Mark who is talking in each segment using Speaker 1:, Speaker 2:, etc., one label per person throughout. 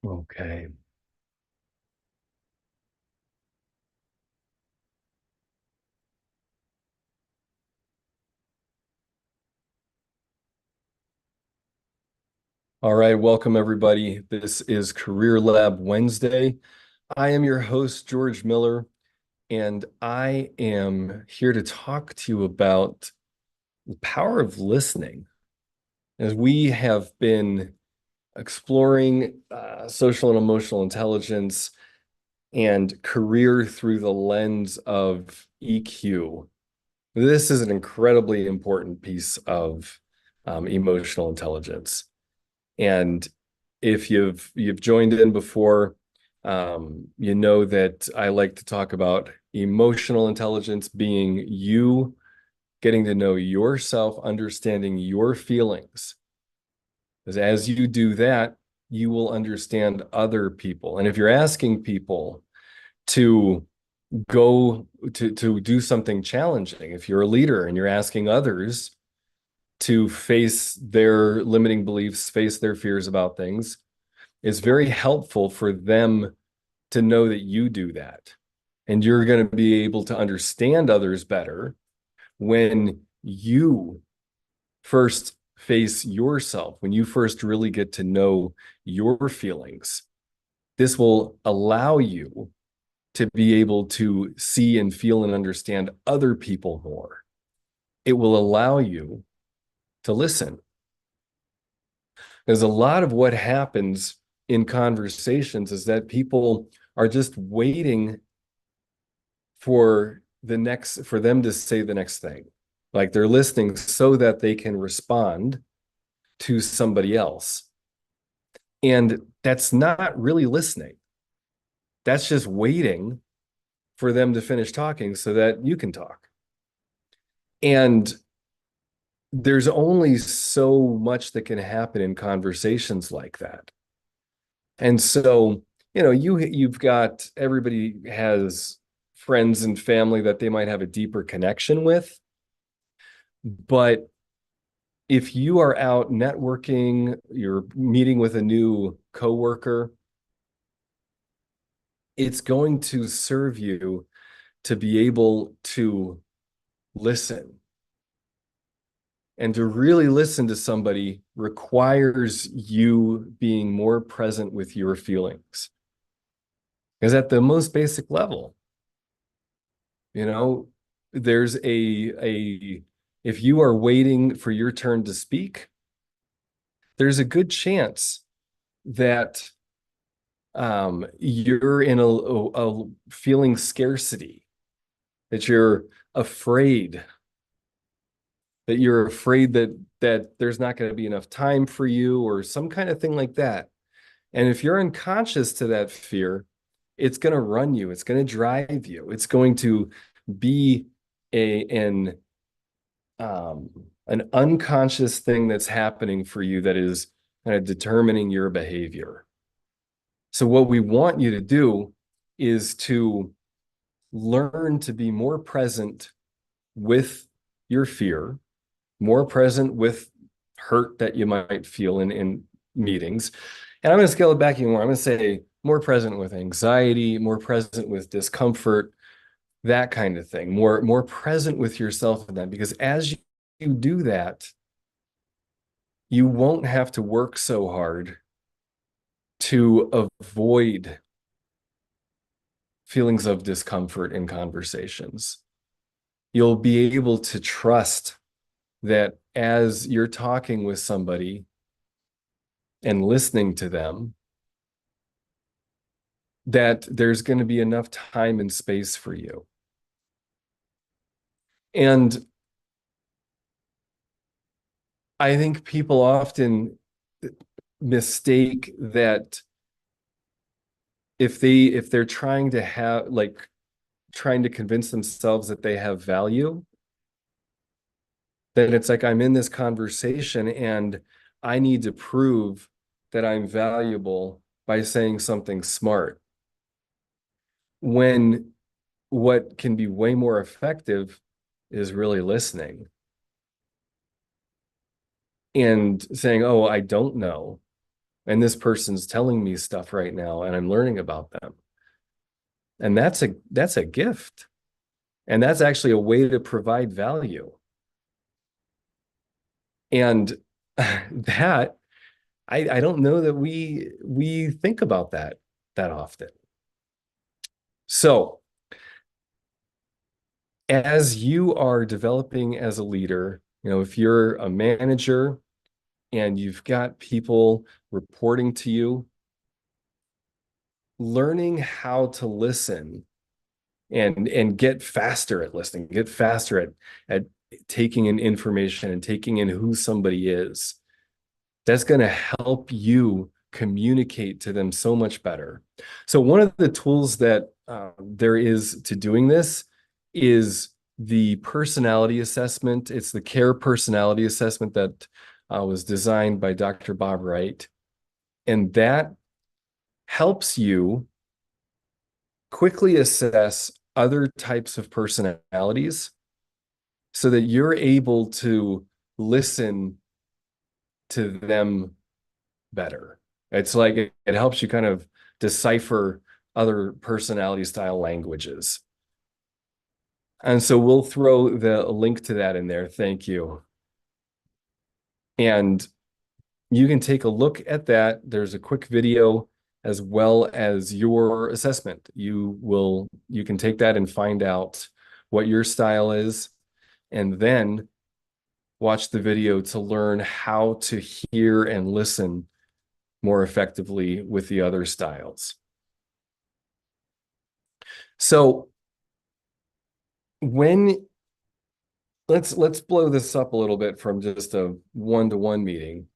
Speaker 1: Okay. All right. Welcome, everybody. This is Career Lab Wednesday. I am your host, George Miller, and I am here to talk to you about the power of listening. As we have been exploring social and emotional intelligence and career through the lens of EQ, this is an incredibly important piece of emotional intelligence. And if you've joined in before, you know that I like to talk about emotional intelligence being you getting to know yourself, understanding your feelings. Because as you do that, you will understand other people. And if you're asking people to go to do something challenging, if you're a leader and you're asking others to face their limiting beliefs, face their fears about things, it's very helpful for them to know that you do that. And you're going to be able to understand others better when you first face yourself, when you first really get to know your feelings. This will allow you to be able to see and feel and understand other people more. It will allow you to listen. Because a lot of what happens in conversations is that people are just waiting for them to say the next thing. Like they're listening so that they can respond to somebody else. And that's not really listening. That's just waiting for them to finish talking so that you can talk. And there's only so much that can happen in conversations like that. And so, you've got everybody has friends and family that they might have a deeper connection with. But if you are out networking, you're meeting with a new coworker, it's going to serve you to be able to listen. And to really listen to somebody requires you being more present with your feelings. Because at the most basic level, you know, there's a if you are waiting for your turn to speak, there's a good chance that you're in a feeling scarcity, that you're afraid, that there's not going to be enough time for you or some kind of thing like that. And if you're unconscious to that fear, it's going to run you, it's going to drive you, it's going to be a an unconscious thing that's happening for you that is kind of determining your behavior. So what we want you to do is to learn to be more present with your fear, more present with hurt that you might feel in meetings. And I'm going to scale it back even more. I'm going to say more present with anxiety, more present with discomfort, that kind of thing, more present with yourself in that. Because as you do that, you won't have to work so hard to avoid feelings of discomfort in conversations. You'll be able to trust that as you're talking with somebody and listening to them, that there's going to be enough time and space for you. And I think people often mistake that if they're trying to have trying to convince themselves that they have value, then it's like I'm in this conversation and I need to prove that I'm valuable by saying something smart. When what can be way more effective is really listening and saying, oh, I don't know. And this person's telling me stuff right now, and I'm learning about them. And that's a gift. And that's actually a way to provide value. And that I don't know that we think about that often. So as you are developing as a leader, if you're a manager and you've got people reporting to you, learning how to listen and get faster at listening, get faster at taking in information and taking in who somebody is, that's going to help you communicate to them so much better. So one of the tools that there is to doing this is the personality assessment. It's the CARE personality assessment that was designed by Dr. Bob Wright. And that helps you quickly assess other types of personalities so that you're able to listen to them better. It's like it helps you kind of decipher other personality style languages. And so we'll throw the link to that in there. Thank you. And you can take a look at that. There's a quick video as well as your assessment. You can take that and find out what your style is, and then watch the video to learn how to hear and listen more effectively with the other styles. So when let's blow this up a little bit from just a one-to-one meeting.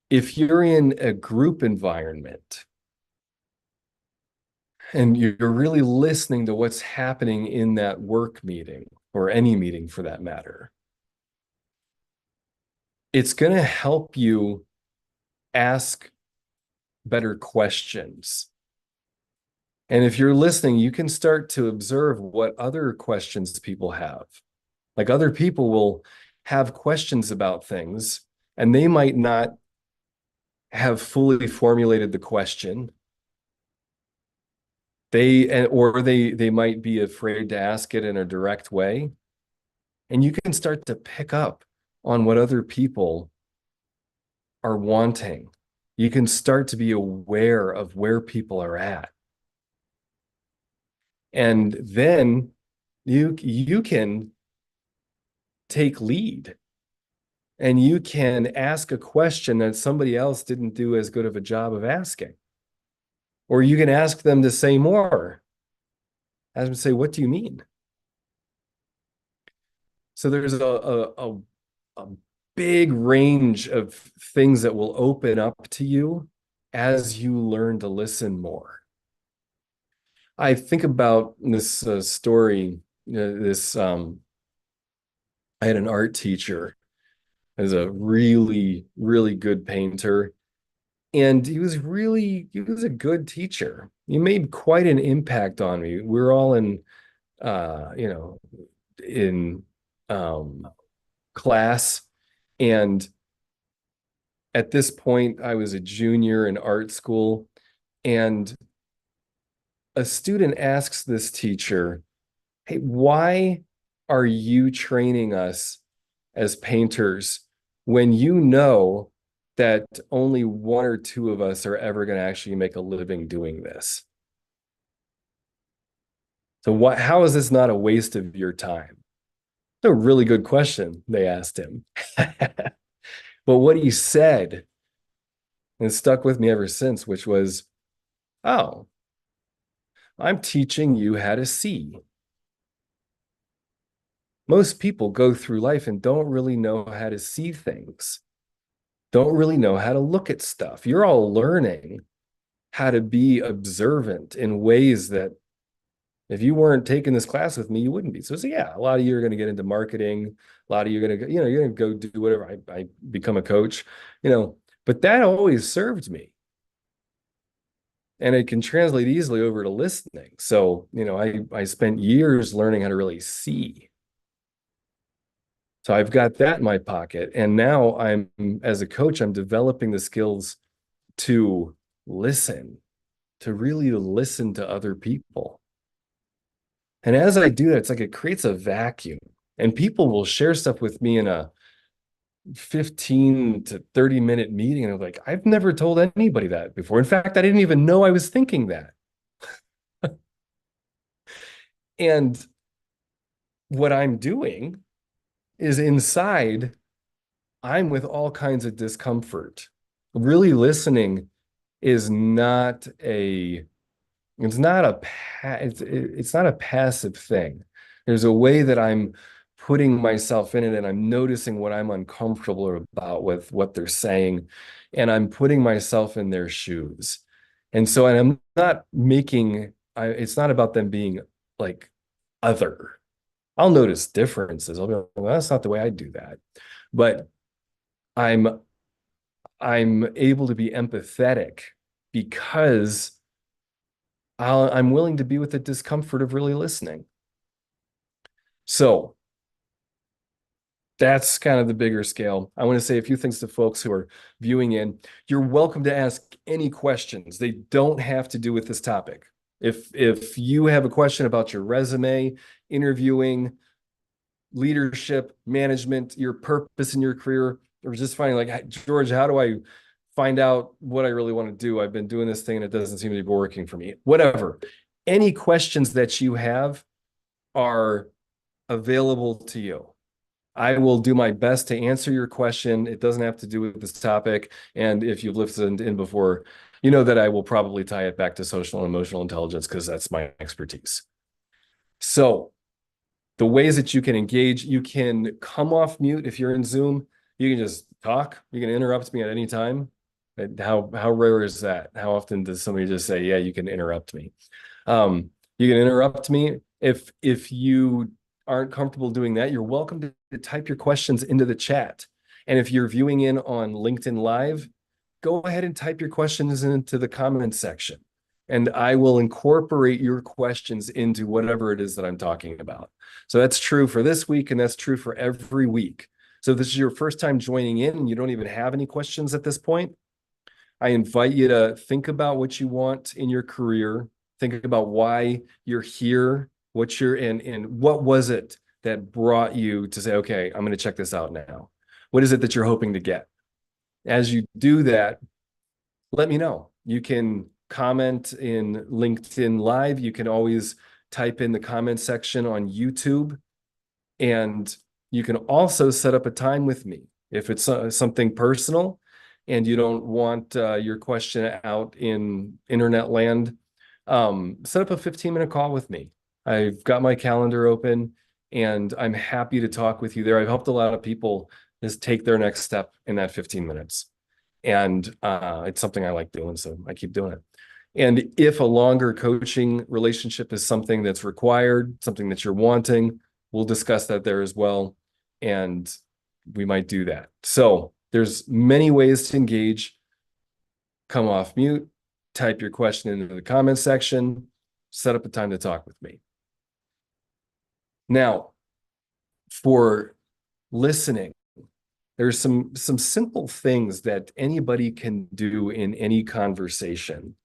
Speaker 1: If you're in a group environment and you're really listening to what's happening in that work meeting or any meeting for that matter, it's going to help you ask better questions. And if you're listening, you can start to observe what other questions people have. Like other people will have questions about things, and they might not have fully formulated the question. They might be afraid to ask it in a direct way. And you can start to pick up on what other people are wanting. You can start to be aware of where people are at. And then you can take lead and you can ask a question that somebody else didn't do as good of a job of asking. Or you can ask them to say more. Ask them to say, what do you mean? So there's a big range of things that will open up to you as you learn to listen more. I think about this story, I had an art teacher as a really, really good painter. And he was a good teacher. He made quite an impact on me. We were all in, in class. And at this point, I was a junior in art school. And a student asks this teacher, hey, why are you training us as painters when you know that only one or two of us are ever going to actually make a living doing this? So how is this not a waste of your time? It's a really good question they asked him. But what he said, and it stuck with me ever since, which was, oh, I'm teaching you how to see. Most people go through life and don't really know how to see things, don't really know how to look at stuff. You're all learning how to be observant in ways that if you weren't taking this class with me, you wouldn't be. So yeah, a lot of you are going to get into marketing. A lot of you are going to, you're going to go do whatever. I become a coach, but that always served me. And it can translate easily over to listening. So, I spent years learning how to really see. So I've got that in my pocket. And now as a coach, I'm developing the skills to listen, to really listen to other people. And as I do that, it's like it creates a vacuum. And people will share stuff with me in a 15 to 30-minute meeting. And I'm like, I've never told anybody that before. In fact, I didn't even know I was thinking that. And what I'm doing is inside, I'm with all kinds of discomfort. Really listening is not a it's not a it's not a passive thing. There's a way that I'm putting myself in it and I'm noticing what I'm uncomfortable about with what they're saying, and I'm putting myself in their shoes. And I'm not making it's not about them being like other. I'll notice differences. I'll be like, well, that's not the way I do that. But I'm I'm able to be empathetic because I'm willing to be with the discomfort of really listening. So that's kind of the bigger scale. I want to say a few things to folks who are viewing in. You're welcome to ask any questions. They don't have to do with this topic. If you have a question about your resume, interviewing, leadership, management, your purpose in your career, or just finding like, George, how do I find out what I really want to do? I've been doing this thing and it doesn't seem to be working for me. Whatever. Any questions that you have are available to you. I will do my best to answer your question. It doesn't have to do with this topic. And if you've listened in before, you know that I will probably tie it back to social and emotional intelligence because that's my expertise. So the ways that you can engage, you can come off mute if you're in Zoom. You can just talk. You can interrupt me at any time. How rare is that? How often does somebody just say, yeah, you can interrupt me? You can interrupt me. If you aren't comfortable doing that, you're welcome to type your questions into the chat. And if you're viewing in on LinkedIn Live, go ahead and type your questions into the comment section. And I will incorporate your questions into whatever it is that I'm talking about. So that's true for this week, and that's true for every week. So if this is your first time joining in and you don't even have any questions at this point, I invite you to think about what you want in your career. Think about why you're here, what you're in, and what was it that brought you to say, okay, I'm going to check this out now. What is it that you're hoping to get? As you do that, let me know. You can comment in LinkedIn Live. You can always type in the comment section on YouTube. And you can also set up a time with me. If it's something personal and you don't want your question out in internet land, set up a 15-minute call with me. I've got my calendar open and I'm happy to talk with you there. I've helped a lot of people just take their next step in that 15 minutes. And it's something I like doing, so I keep doing it. And if a longer coaching relationship is something that's required, something that you're wanting, we'll discuss that there as well. And we might do that. So there's many ways to engage. Come off mute, type your question into the comment section, set up a time to talk with me. Now, for listening, there's some simple things that anybody can do in any conversation.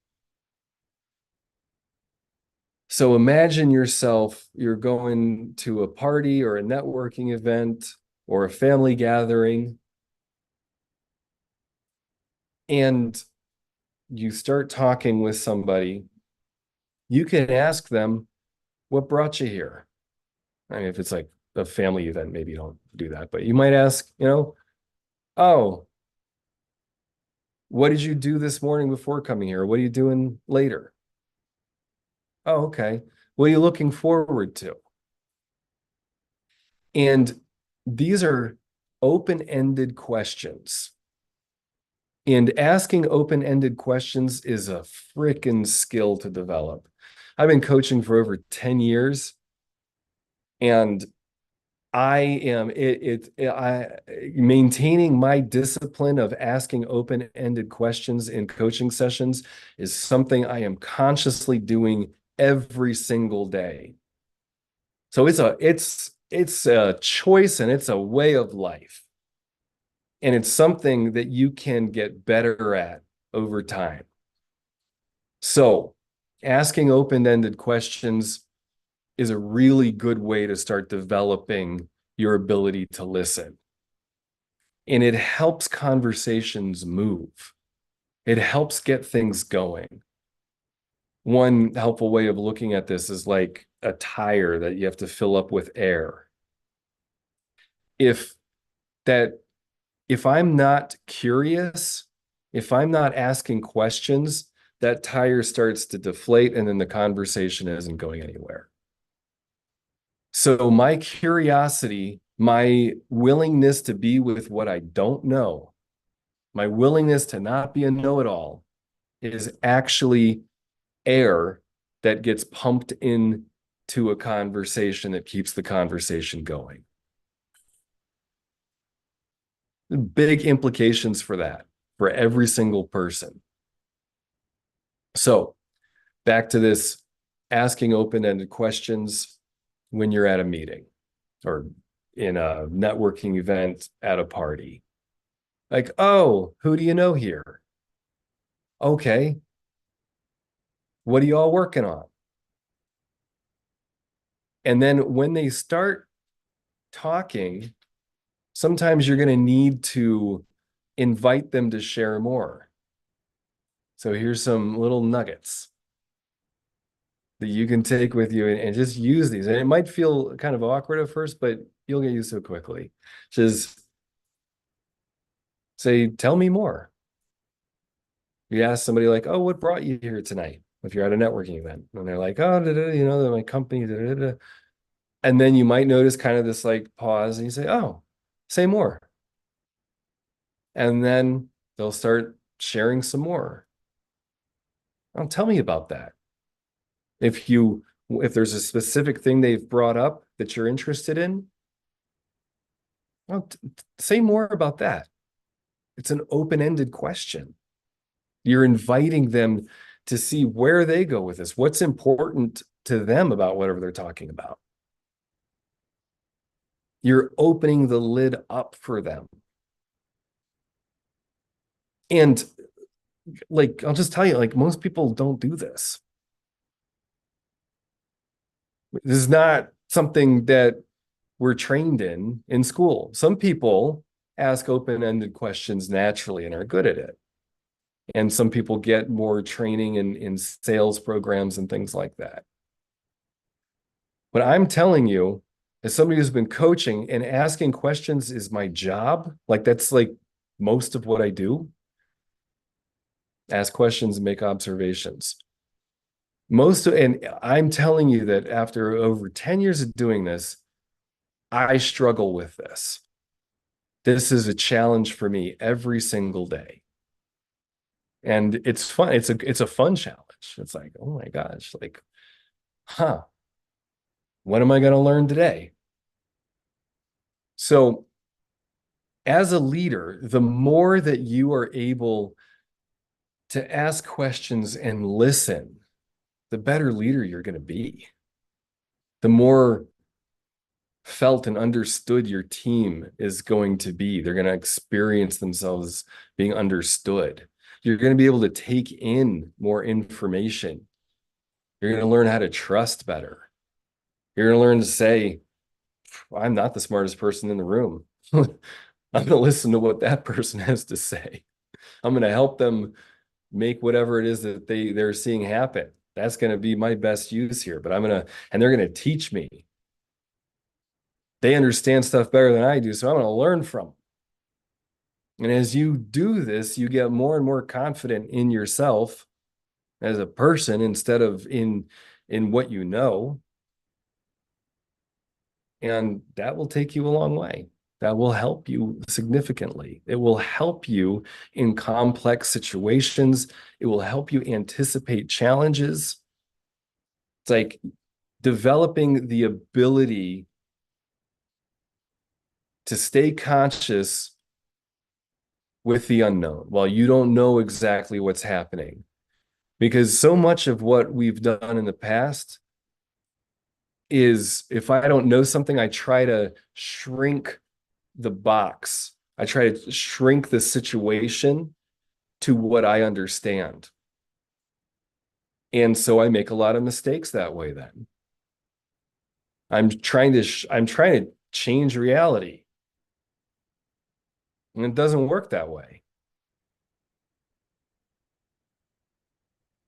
Speaker 1: So imagine yourself, you're going to a party or a networking event or a family gathering, and you start talking with somebody. You can ask them, what brought you here? I mean, if it's like a family event, maybe you don't do that, but you might ask, oh, what did you do this morning before coming here? What are you doing later? Oh, okay. What are you looking forward to? And these are open-ended questions. And asking open-ended questions is a freaking skill to develop. I've been coaching for over 10 years, and I am maintaining my discipline of asking open-ended questions in coaching sessions is something I am consciously doing every single day. So it's a choice and it's a way of life. And it's something that you can get better at over time. So asking open-ended questions is a really good way to start developing your ability to listen. And it helps conversations move. It helps get things going. One helpful way of looking at this is like a tire that you have to fill up with air. If I'm not curious, if I'm not asking questions, that tire starts to deflate and then the conversation isn't going anywhere. So my curiosity, my willingness to be with what I don't know, my willingness to not be a know-it-all is actually air that gets pumped into a conversation that keeps the conversation going. Big implications for that, for every single person. So back to this asking open-ended questions when you're at a meeting or in a networking event at a party. Like, oh, who do you know here? Okay. What are you all working on? And then when they start talking, sometimes you're going to need to invite them to share more. So here's some little nuggets that you can take with you and just use these. And it might feel kind of awkward at first, but you'll get used to it quickly. Just say, tell me more. You ask somebody like, oh, what brought you here tonight? If you're at a networking event and they're like, oh, my company, and then you might notice kind of this like pause and you say, oh, say more. And then they'll start sharing some more. Oh, tell me about that. If there's a specific thing they've brought up that you're interested in, well, say more about that. It's an open-ended question. You're inviting them to see where they go with this, what's important to them about whatever they're talking about. You're opening the lid up for them. And like, I'll just tell you, like, most people don't do this. This is not something that we're trained in school. Some people ask open-ended questions naturally and are good at it. And some people get more training in sales programs and things like that. But I'm telling you, as somebody who's been coaching and asking questions is my job, like that's like most of what I do. Ask questions and make observations. And I'm telling you that after over 10 years of doing this, I struggle with this. This is a challenge for me every single day. And it's fun. It's a fun challenge. It's like, oh my gosh, like, what am I going to learn today? So as a leader, the more that you are able to ask questions and listen, the better leader you're going to be. The more felt and understood your team is going to be. They're going to experience themselves being understood. You're going to be able to take in more information. You're going to learn how to trust better. You're going to learn to say, I'm not the smartest person in the room. I'm going to listen to what that person has to say. I'm going to help them make whatever it is that they're seeing happen. That's going to be my best use here, but and they're going to teach me. They understand stuff better than I do, so I'm going to learn from them. And as you do this, you get more and more confident in yourself as a person instead of in what you know. And that will take you a long way. That will help you significantly. It will help you in complex situations. It will help you anticipate challenges. It's like developing the ability to stay conscious with the unknown while you don't know exactly what's happening. Because so much of what we've done in the past is if I don't know something, I try to shrink the box. I try to shrink the situation to what I understand. And so I make a lot of mistakes that way then. I'm trying to change reality. And it doesn't work that way.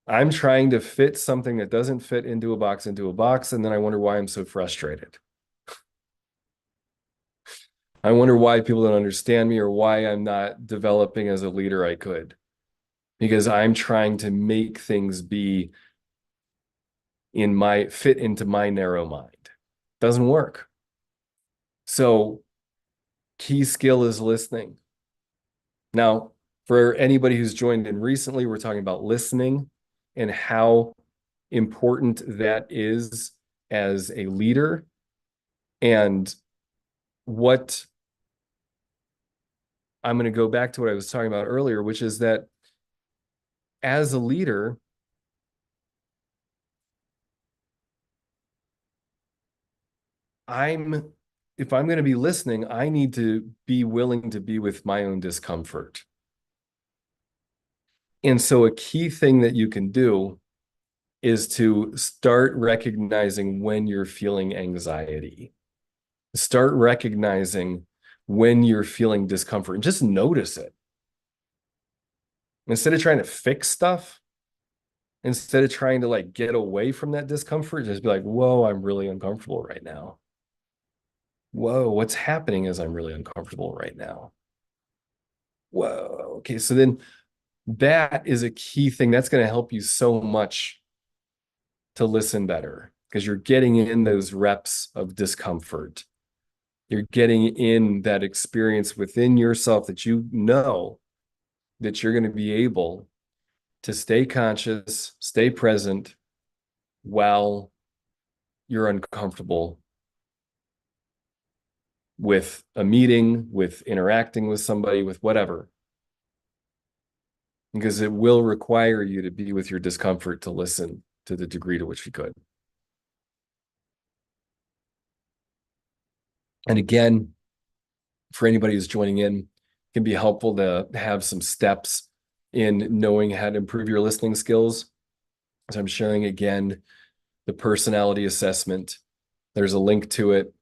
Speaker 1: I'm trying to fit something that doesn't fit into a box, and then I wonder why I'm so frustrated. I wonder why people don't understand me or why I'm not developing as a leader I could. Because I'm trying to make things be fit into my narrow mind. Doesn't work. So key skill is listening. Now, for anybody who's joined in recently, we're talking about listening and how important that is as a leader, and what I'm going to go back to what I was talking about earlier, which is that as a leader, if I'm going to be listening, I need to be willing to be with my own discomfort. And so a key thing that you can do is to start recognizing when you're feeling anxiety. Start recognizing when you're feeling discomfort and just notice it. Instead of trying to fix stuff, instead of trying to like get away from that discomfort, just be like, whoa, I'm really uncomfortable right now. Whoa, what's happening is I'm really uncomfortable right now. Whoa. Okay. So then that is a key thing that's going to help you so much to listen better, because you're getting in those reps of discomfort. You're getting in that experience within yourself that you know that you're going to be able to stay conscious, stay present while you're uncomfortable with a meeting, with interacting with somebody, with whatever. Because it will require you to be with your discomfort to listen to the degree to which you could. And again, for anybody who's joining in, it can be helpful to have some steps in knowing how to improve your listening skills. So I'm sharing again the personality assessment. There's a link to it.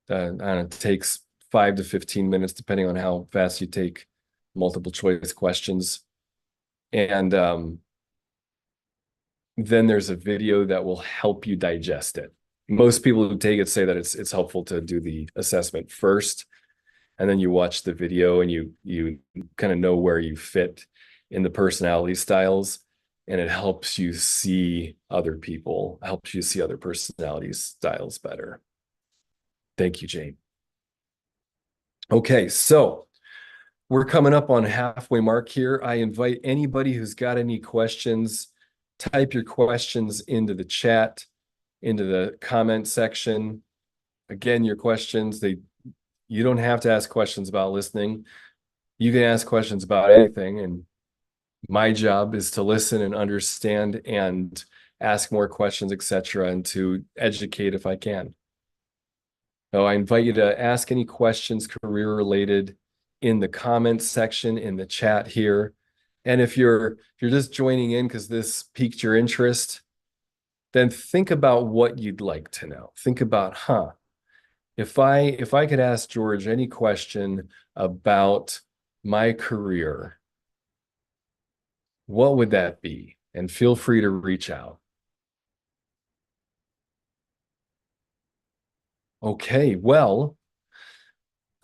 Speaker 1: I don't know, it takes 5 to 15 minutes, depending on how fast you take multiple choice questions. And then there's a video that will help you digest it. Most people who take it say that it's helpful to do the assessment first, and then you watch the video and you kind of know where you fit in the personality styles, and it helps you see other people, helps you see other personality styles better. Thank you, Jane. Okay, so we're coming up on halfway mark here. I invite anybody who's got any questions, type your questions into the chat, into the comment section. Again, your questions, you don't have to ask questions about listening. You can ask questions about anything, and my job is to listen and understand and ask more questions, etc., and to educate if I can. So I invite you to ask any questions career related in the comments section in the chat here. And if you're just joining in because this piqued your interest, then think about what you'd like to know. Think about, if I could ask George any question about my career, what would that be? And feel free to reach out. Okay, well,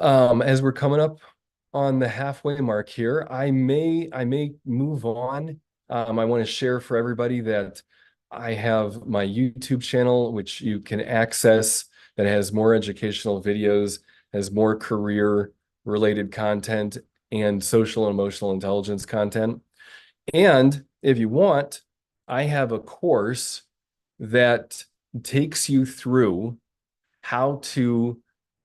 Speaker 1: as we're coming up on the halfway mark here, I may move on. I want to share for everybody that I have my YouTube channel, which you can access, that has more educational videos, has more career related content and social and emotional intelligence content. And if you want, I have a course that takes you through how to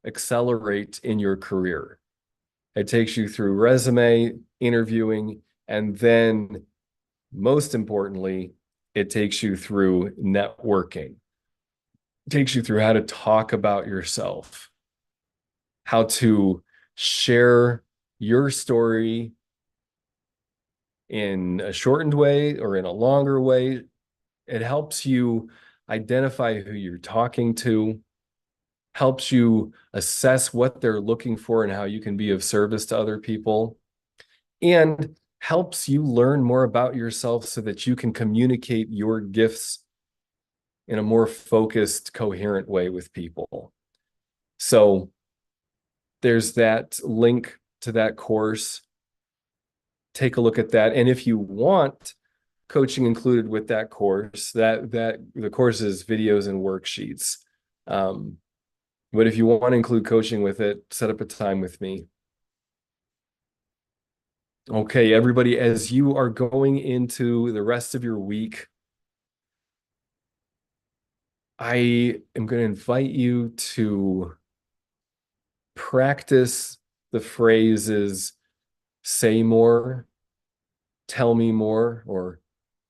Speaker 1: accelerate in your career. It takes you through resume, interviewing, and then most importantly, it takes you through networking. It takes you through how to talk about yourself, how to share your story in a shortened way or in a longer way. It helps you identify who you're talking to, helps you assess what they're looking for and how you can be of service to other people, and helps you learn more about yourself so that you can communicate your gifts in a more focused, coherent way with people. So there's that link to that course. Take a look at that. And if you want coaching included with that course, that the course is videos and worksheets. But if you want to include coaching with it, set up a time with me. Okay, everybody, as you are going into the rest of your week, I am going to invite you to practice the phrases say more, tell me more, or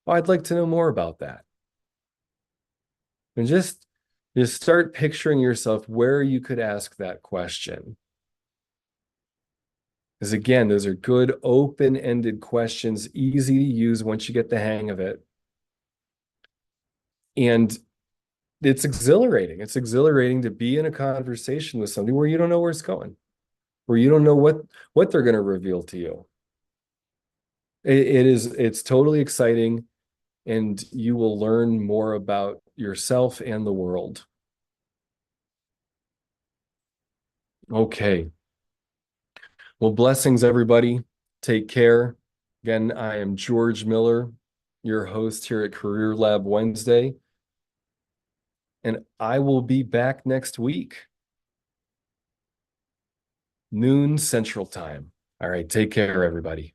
Speaker 1: oh, I'd like to know more about that. And just start picturing yourself where you could ask that question. Because again, those are good open-ended questions, easy to use once you get the hang of it. And it's exhilarating. It's exhilarating to be in a conversation with somebody where you don't know where it's going, where you don't know what they're going to reveal to you. It's totally exciting, and you will learn more about yourself and the world. Okay. Well, blessings, everybody. Take care. Again, I am George Miller, your host here at Career Lab Wednesday, and I will be back next week, noon Central Time. All right, take care, everybody.